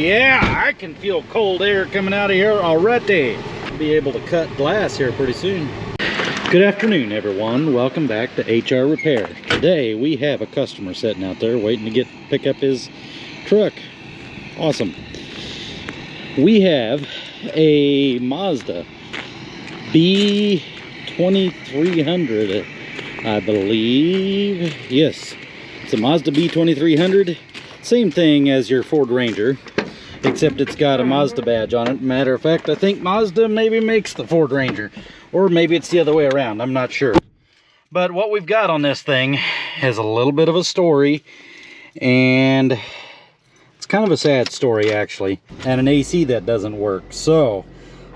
yeah, I can feel cold air coming out of here already. I'll be able to cut glass here pretty soon. Good afternoon, everyone. Welcome back to HR Repair. Today we have a customer sitting out there waiting to pick up his truck. Awesome. We have a Mazda B2300, I believe. Yes, it's a Mazda B2300. Same thing as your Ford Ranger, except it's got a Mazda badge on it. Matter of fact, I think Mazda maybe makes the Ford Ranger, or maybe it's the other way around. I'm not sure. But what we've got on this thing has a little bit of a story, and it's kind of a sad story actually, and an AC that doesn't work. So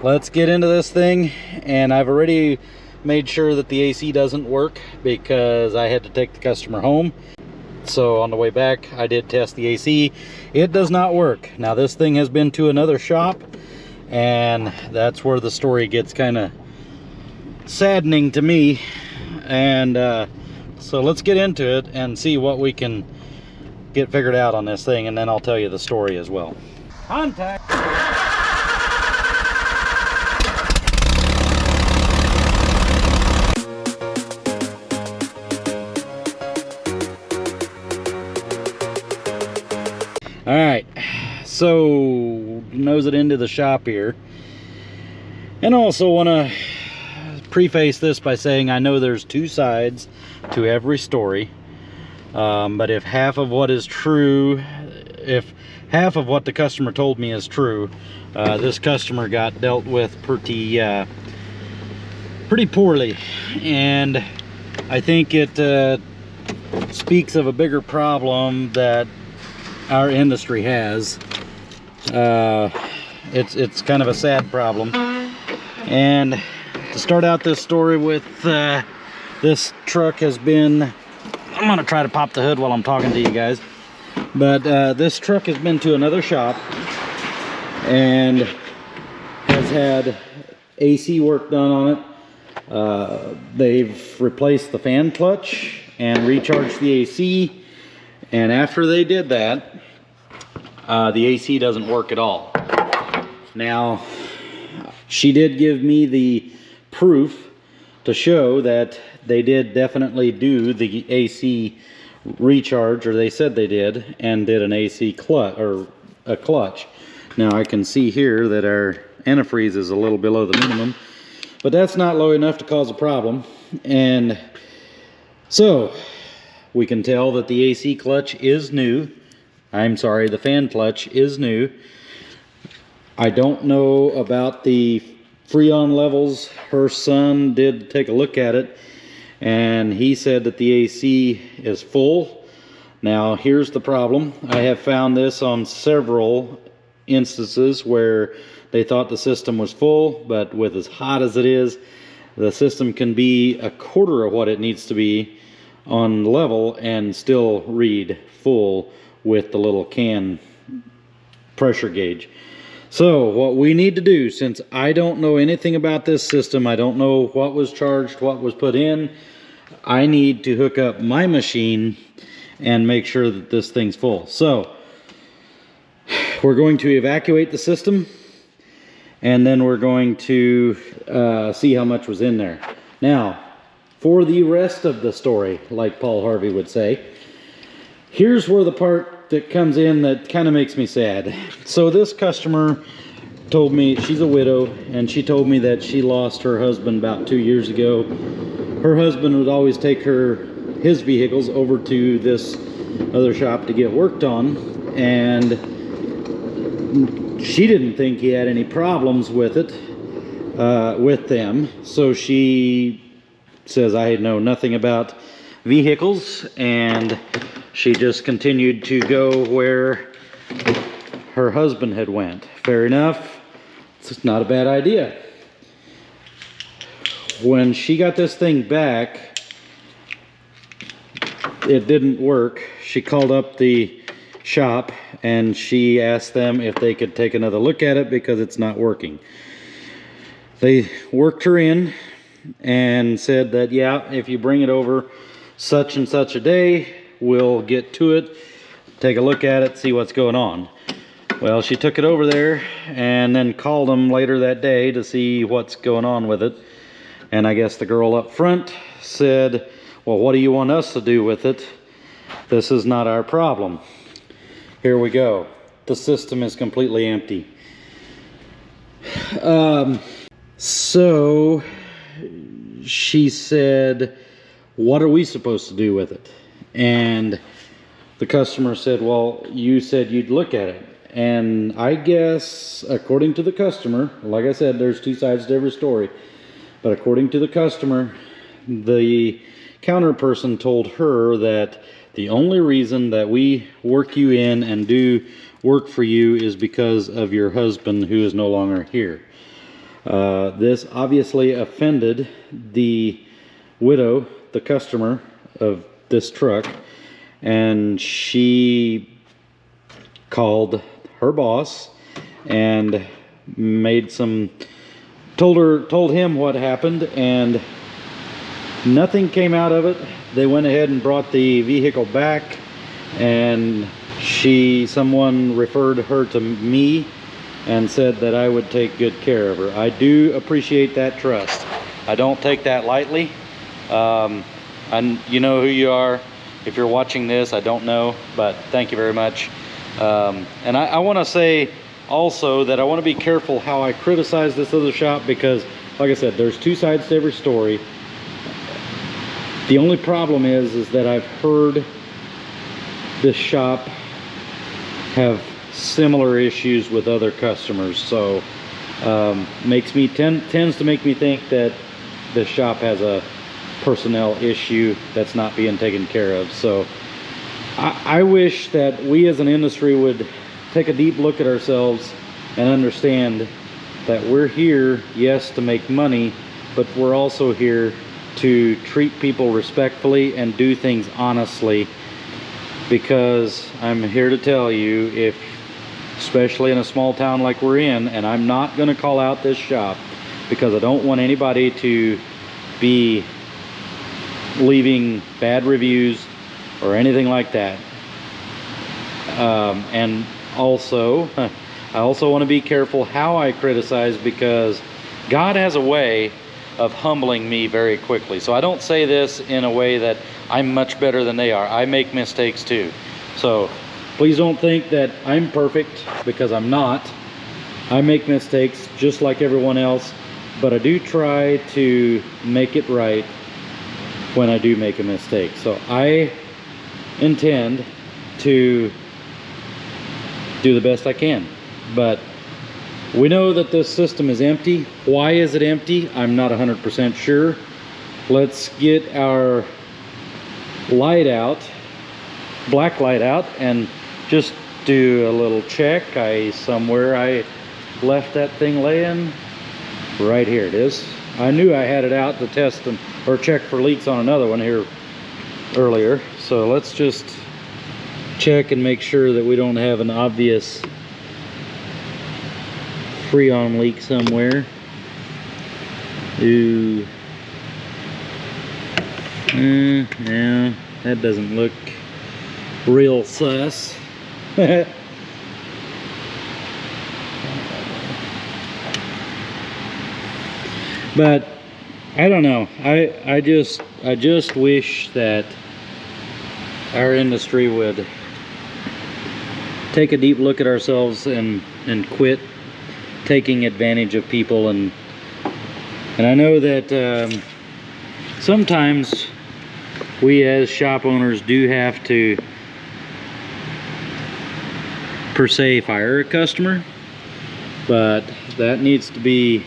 let's get into this thing. And I've already made sure that the AC doesn't work because I had to take the customer home. So on the way back, I did test the AC. It does not work. Now this thing has been to another shop, and that's where the story gets kind of saddening to me. And so let's get into it and see what we can get figured out on this thing, and then I'll tell you the story as well. Contact. All right, so nose it into the shop here, and also want to preface this by saying I know there's two sides to every story, but if half of what is true, if half of what the customer told me is true, this customer got dealt with pretty poorly, and I think it speaks of a bigger problem that our industry has. It's kind of a sad problem. And to start out this story with, this truck has been, I'm gonna try to pop the hood while I'm talking to you guys, but this truck has been to another shop and has had AC work done on it. They've replaced the fan clutch and recharged the AC, and after they did that, the AC doesn't work at all. Now, she did give me the proof to show that they did definitely do the AC recharge, or they said they did, and did an AC clutch, or a clutch. Now I can see here that our antifreeze is a little below the minimum, but that's not low enough to cause a problem. And so we can tell that the AC clutch is new. I'm sorry, the fan clutch is new. I don't know about the Freon levels. Her son did take a look at it, and he said that the AC is full. Now here's the problem. I have found this on several instances where they thought the system was full, but with as hot as it is, the system can be a quarter of what it needs to be on level and still read full with the little can pressure gauge. So what we need to do, since I don't know anything about this system, I don't know what was charged, what was put in, I need to hook up my machine and make sure that this thing's full. So we're going to evacuate the system, and then we're going to see how much was in there. Now, for the rest of the story, like Paul Harvey would say, here's where the part that comes in that kind of makes me sad. So this customer told me, she's a widow, and she told me that she lost her husband about 2 years ago. Her husband would always take his vehicles over to this other shop to get worked on, and she didn't think he had any problems with it, with them. So she says, I know nothing about vehicles, and she just continued to go where her husband had went. Fair enough. It's not a bad idea. When she got this thing back, it didn't work. She called up the shop and she asked them if they could take another look at it because it's not working. They worked her in and said that, yeah, if you bring it over such and such a day, we'll get to it, take a look at it, see what's going on. Well, she took it over there and then called them later that day to see what's going on with it. And I guess the girl up front said, well, what do you want us to do with it? This is not our problem. Here we go. The system is completely empty. So she said, what are we supposed to do with it? And the customer said, well, you said you'd look at it. And I guess, according to the customer, like I said, there's two sides to every story. But according to the customer, the counter person told her that the only reason that we work you in and do work for you is because of your husband, who is no longer here. This obviously offended the widow, the customer of this truck, and she called her boss and told him what happened, and nothing came out of it. They went ahead and brought the vehicle back, and someone referred her to me and said that I would take good care of her. I do appreciate that trust. I don't take that lightly. And you know who you are. If you're watching this, I don't know, but thank you very much. And I want to say also that I want to be careful how I criticize this other shop, because like I said, there's two sides to every story. The only problem is that I've heard this shop have similar issues with other customers, so tends to make me think that this shop has a personnel issue that's not being taken care of. So I wish that we as an industry would take a deep look at ourselves and understand that we're here, yes, to make money, but we're also here to treat people respectfully and do things honestly. Because I'm here to tell you, especially in a small town like we're in, and I'm not going to call out this shop because I don't want anybody to be leaving bad reviews or anything like that. And also, I also want to be careful how I criticize, because God has a way of humbling me very quickly. So I don't say this in a way that I'm much better than they are. I make mistakes too. So please don't think that I'm perfect, because I'm not. I make mistakes just like everyone else, but I do try to make it right when I do make a mistake. So I intend to do the best I can, but we know that this system is empty. Why is it empty? I'm not 100% sure. Let's get our light out, black light out, and just do a little check. Somewhere I left that thing laying. Right here it is. I knew I had it out to test or check for leaks on another one here earlier. So let's just check and make sure that we don't have an obvious Freon leak somewhere. Ooh. Yeah, that doesn't look real sus. But I don't know. I just wish that our industry would take a deep look at ourselves and quit taking advantage of people. And I know that sometimes we as shop owners do have to, per se, fire a customer, but that needs to be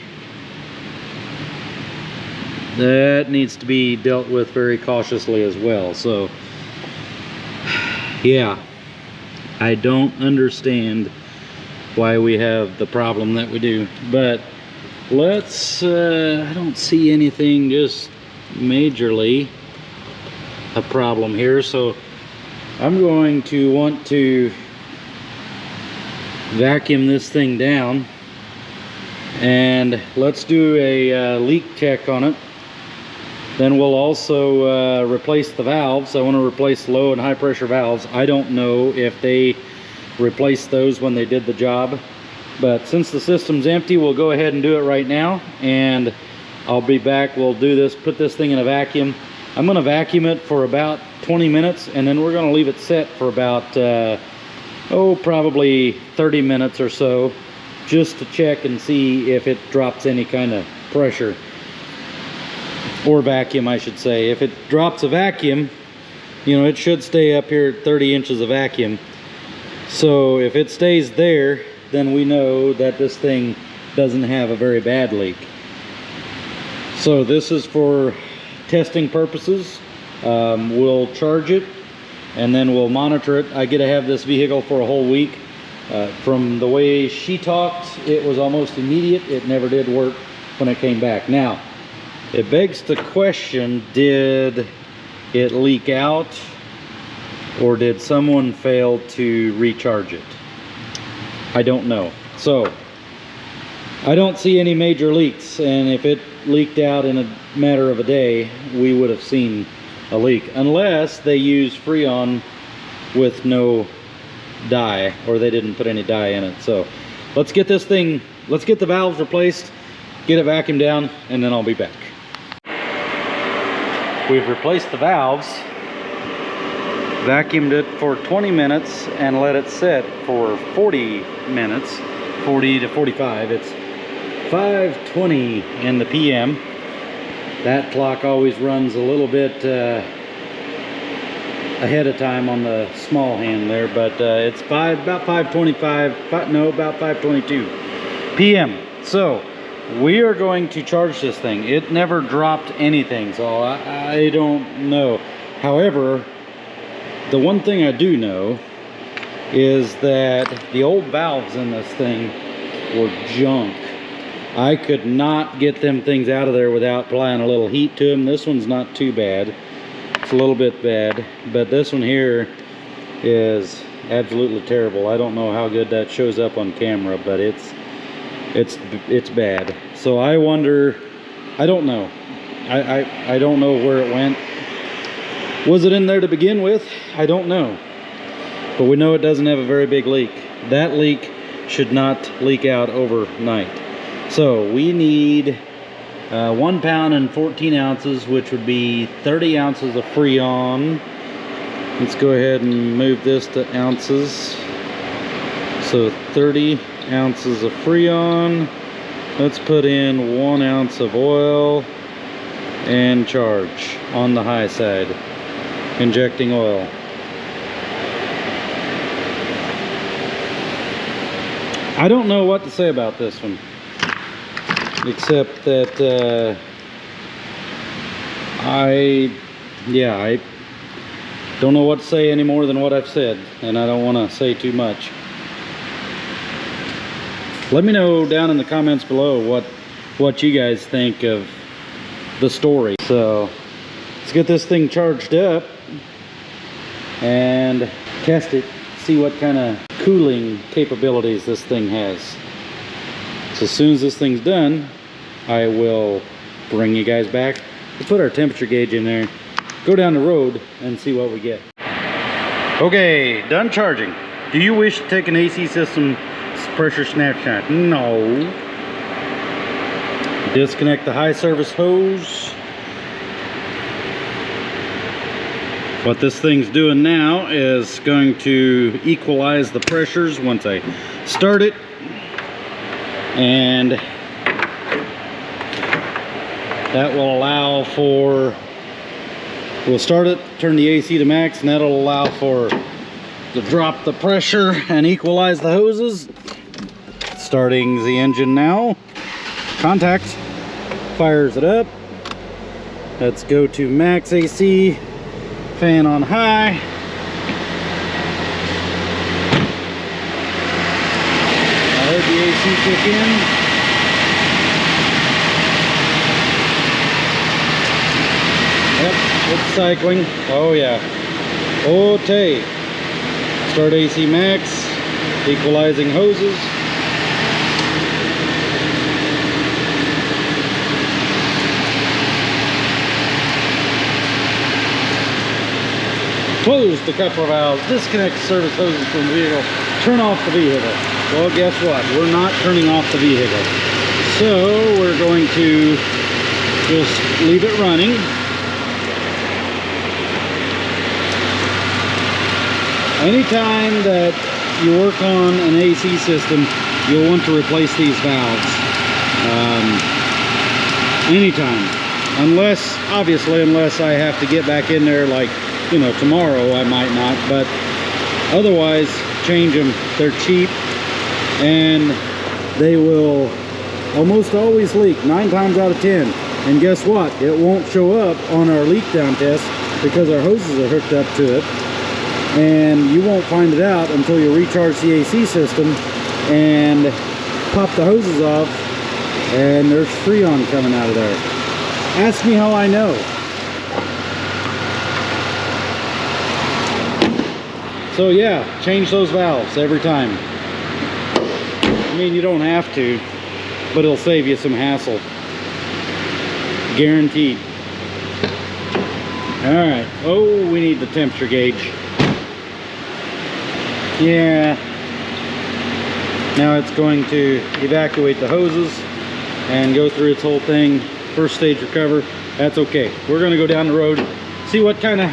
dealt with very cautiously as well. So yeah, I don't understand why we have the problem that we do, but let's I don't see anything just majorly a problem here, so I'm going to want to vacuum this thing down, and let's do a leak check on it. Then we'll also replace the valves. I want to replace low and high pressure valves. I don't know if they replace those when they did the job. But since the system's empty, we'll go ahead and do it right now, and I'll be back. We'll do this, put this thing in a vacuum. I'm going to vacuum it for about 20 minutes, and then we're going to leave it set for about probably 30 minutes or so, just to check and see if it drops any kind of pressure, or vacuum I should say. If it drops a vacuum, you know, it should stay up here at 30 inches of vacuum. So if it stays there, then we know that this thing doesn't have a very bad leak. So this is for testing purposes. We'll charge it and then we'll monitor it. I get to have this vehicle for a whole week. From the way she talked, it was almost immediate. It never did work when it came back. Now, it begs the question, did it leak out, or did someone fail to recharge it? I don't know. So I don't see any major leaks, and if it leaked out in a matter of a day, we would have seen a leak, unless they use Freon with no dye, or they didn't put any dye in it. So let's get this thing, let's get the valves replaced, get it vacuumed down, and then I'll be back. We've replaced the valves, vacuumed it for 20 minutes, and let it sit for 40 minutes, 40 to 45. It's 5:20 in the PM. That clock always runs a little bit ahead of time on the small hand there, but it's about 5:25, about 5:22 PM. So we are going to charge this thing. It never dropped anything, so I don't know. However, the one thing I do know is that the old valves in this thing were junk. I could not get them things out of there without applying a little heat to them. This one's not too bad. It's a little bit bad, but this one here is absolutely terrible. I don't know how good that shows up on camera, but it's bad. So I wonder, I don't know. I don't know where it went. Was it in there to begin with? I don't know. But we know it doesn't have a very big leak. That leak should not leak out overnight. So we need 1 pound and 14 ounces, which would be 30 ounces of Freon. Let's go ahead and move this to ounces. So 30 ounces of Freon. Let's put in 1 ounce of oil and charge on the high side. Injecting oil. I don't know what to say about this one, except that I don't know what to say any more than what I've said, and I don't want to say too much. Let me know down in the comments below what you guys think of the story. So let's get this thing charged up and test it, see what kind of cooling capabilities this thing has. So as soon as this thing's done, I will bring you guys back. Let's put our temperature gauge in there, go down the road, and see what we get. Okay, done charging. Do you wish to take an AC system pressure snapshot? No. Disconnect the high service hose. What this thing's doing now is going to equalize the pressures once I start it, and that will allow for, we'll start it, turn the AC to max, and that'll allow for to drop the pressure and equalize the hoses. Starting the engine now. Contact. Fires it up. Let's go to max AC. Fan on high. I heard the AC kick in. Yep, it's cycling. Oh yeah. Okay. Start AC max. Equalizing hoses. Close the coupler valves, disconnect service hoses from the vehicle. turn off the vehicle. Well, guess what? We're not turning off the vehicle. So we're going to just leave it running. Anytime that you work on an AC system, you'll want to replace these valves. Anytime. Obviously, unless I have to get back in there, like, you know, tomorrow, I might not. But otherwise, change them. They're cheap, and they will almost always leak, 9 times out of 10. And guess what? It won't show up on our leak down test because our hoses are hooked up to it. And you won't find it out until you recharge the AC system and pop the hoses off, and there's Freon coming out of there. Ask me how I know. So yeah, change those valves every time. I mean, you don't have to, but it'll save you some hassle. Guaranteed. Alright, oh, we need the temperature gauge. Yeah, now it's going to evacuate the hoses and go through its whole thing. First stage recover. That's okay. We're going to go down the road, see what kind of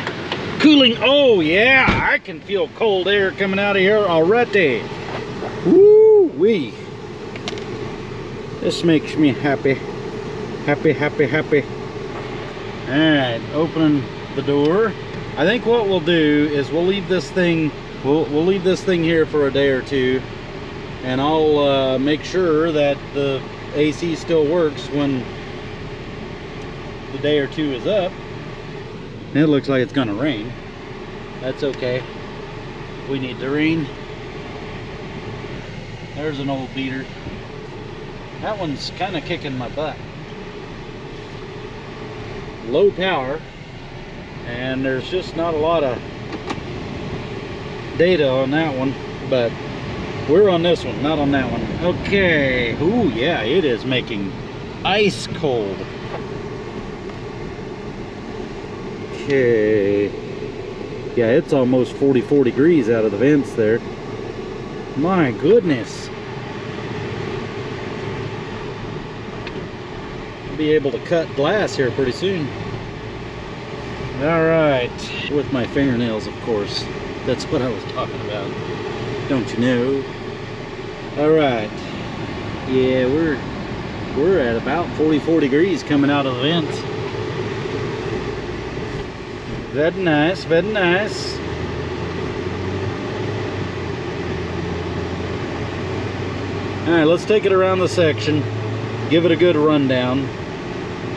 cooling. Oh yeah, I can feel cold air coming out of here already. Woo wee. This makes me happy. Happy, happy, happy. Alright, opening the door. I think what we'll do is we'll leave this thing. We'll leave this thing here for a day or two, and I'll make sure that the AC still works when the day or two is up. And it looks like it's gonna rain. That's okay. We need the rain. There's an old beater. That one's kind of kicking my butt. Low power, and there's just not a lot of data on that one, but we're on this one, not on that one. Okay. Ooh, yeah, it is making ice cold. Okay. Yeah, it's almost 44 degrees out of the vents there. My goodness. I'll be able to cut glass here pretty soon. All right. With my fingernails, of course. That's what I was talking about. Don't you know? All right. Yeah, we're at about 44 degrees coming out of the vents. Very nice, very nice. All right, let's take it around the section, give it a good rundown,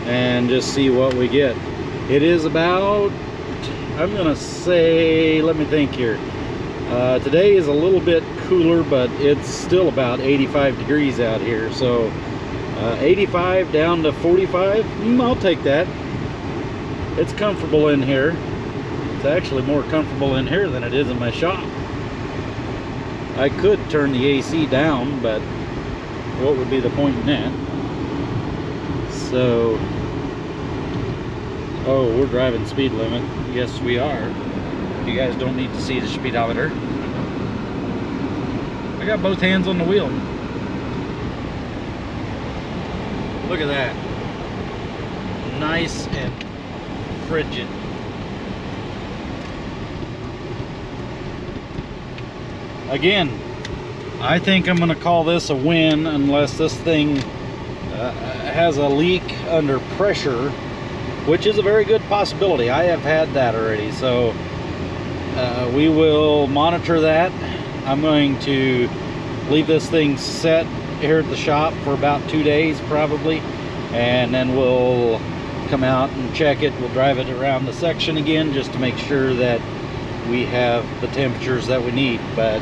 and just see what we get. It is about, I'm gonna say, let me think here. Today is a little bit cooler, but it's still about 85 degrees out here. So 85 down to 45, I'll take that. It's comfortable in here. It's actually more comfortable in here than it is in my shop. I could turn the AC down, but what would be the point in that? So, oh, we're driving speed limit. Yes, we are. You guys don't need to see the speedometer. I got both hands on the wheel. Look at that. Nice and frigid. Again, I think I'm going to call this a win unless this thing has a leak under pressure, which is a very good possibility. I have had that already, so we will monitor that. I'm going to leave this thing set here at the shop for about 2 days probably, and then we'll come out and check it. We'll drive it around the section again just to make sure that we have the temperatures that we need. But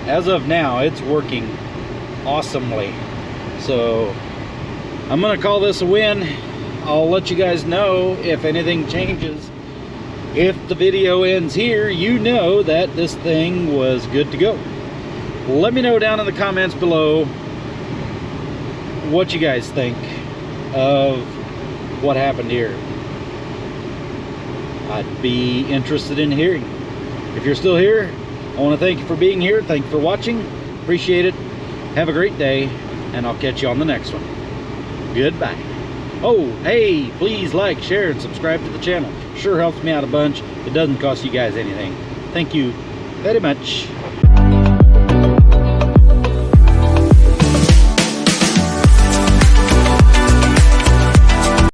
as of now, it's working awesomely. So I'm gonna call this a win. I'll let you guys know if anything changes. If the video ends here, you know that this thing was good to go. Let me know down in the comments below what you guys think of what happened here. I'd be interested in hearing. If you're still here, I want to thank you for being here. Thank you for watching. Appreciate it. Have a great day, and I'll catch you on the next one. Goodbye. Oh, hey, please like, share, and subscribe to the channel. Sure helps me out a bunch. It doesn't cost you guys anything. Thank you very much.